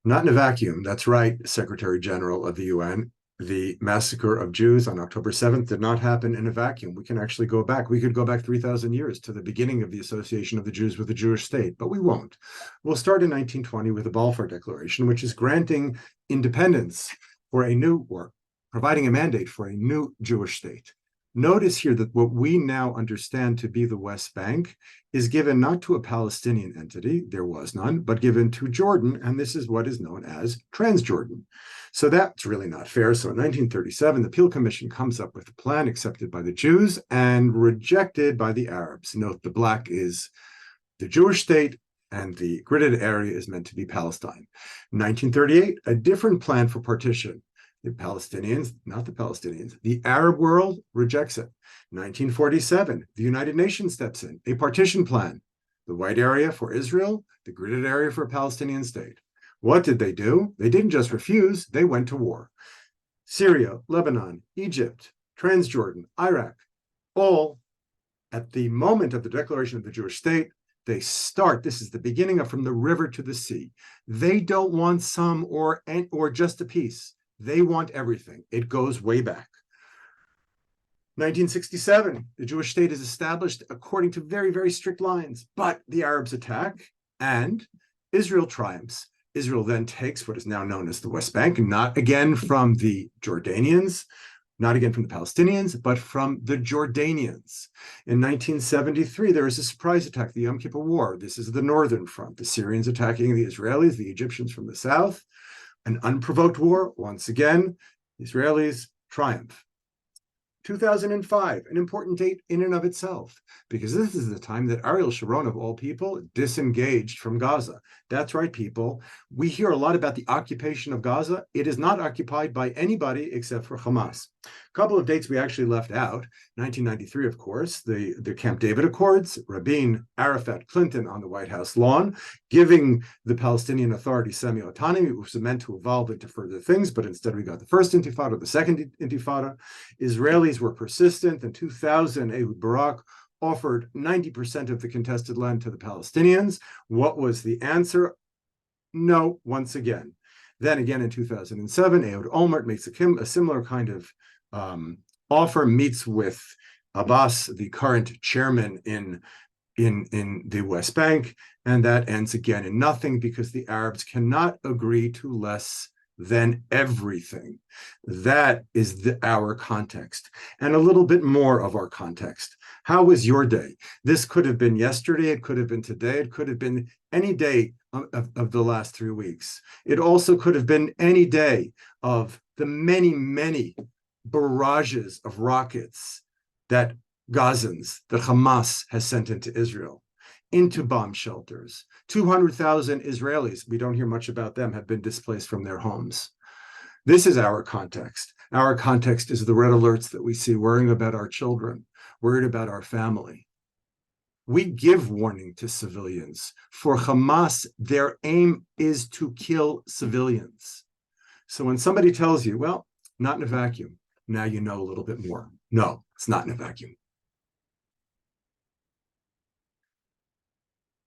Not in a vacuum. That's right, Secretary General of the UN. The massacre of Jews on October 7th did not happen in a vacuum. We can actually go back. We could go back 3,000 years to the beginning of the association of the Jews with the Jewish state, but we won't. We'll start in 1920 with the Balfour Declaration, which is granting independence for a new, or providing a mandate for a new Jewish state. Notice here that what we now understand to be the West Bank is given not to a Palestinian entity, there was none, but given to Jordan, and this is what is known as Transjordan. So that's really not fair. So in 1937, the Peel Commission comes up with a plan accepted by the Jews and rejected by the Arabs. Note the black is the Jewish state, and the gridded area is meant to be Palestine. In 1938, a different plan for partition. The Palestinians, not the Palestinians, the Arab world rejects it. 1947, the United Nations steps in, a partition plan. The white area for Israel, the gridded area for a Palestinian state. What did they do? They didn't just refuse, they went to war. Syria, Lebanon, Egypt, Transjordan, Iraq, all at the moment of the declaration of the Jewish state, they start, this is the beginning of from the river to the sea. They don't want some or just a piece. They want everything. It goes way back. 1967, the Jewish state is established according to very, very strict lines, but the Arabs attack and Israel triumphs. Israel then takes what is now known as the West Bank, not again from the Jordanians, not again from the Palestinians, but from the Jordanians. In 1973, there is a surprise attack, the Yom Kippur War. This is the northern front, the Syrians attacking the Israelis, the Egyptians from the south. An unprovoked war, once again, the Israelis triumph. 2005, an important date in and of itself, because this is the time that Ariel Sharon, of all people, disengaged from Gaza. That's right, people. We hear a lot about the occupation of Gaza. It is not occupied by anybody except for Hamas. A couple of dates we actually left out. 1993, of course, the Camp David Accords, Rabin, Arafat, Clinton on the White House lawn, giving the Palestinian Authority semi-autonomy, which was meant to evolve into further things, but instead we got the first intifada, the second intifada. Israelis were persistent. In 2000, Ehud Barak offered 90% of the contested land to the Palestinians. What was the answer? No, once again. Then again in 2007, Ehud Olmert makes a similar kind of offer, meets with Abbas, the current chairman in the West Bank, and that ends again in nothing because the Arabs cannot agree to less than everything. That is our context, and a little bit more of our context. How was your day? This could have been yesterday, it could have been today, it could have been any day of the last 3 weeks. It also could have been any day of the many, many barrages of rockets that Gazans, that Hamas has sent into Israel, into bomb shelters. 200,000 Israelis, we don't hear much about them, have been displaced from their homes. This is our context. Our context is the red alerts that we see, worrying about our children, worried about our family. We give warning to civilians. For Hamas, their aim is to kill civilians. So when somebody tells you, well, not in a vacuum, now you know a little bit more. No, it's not in a vacuum.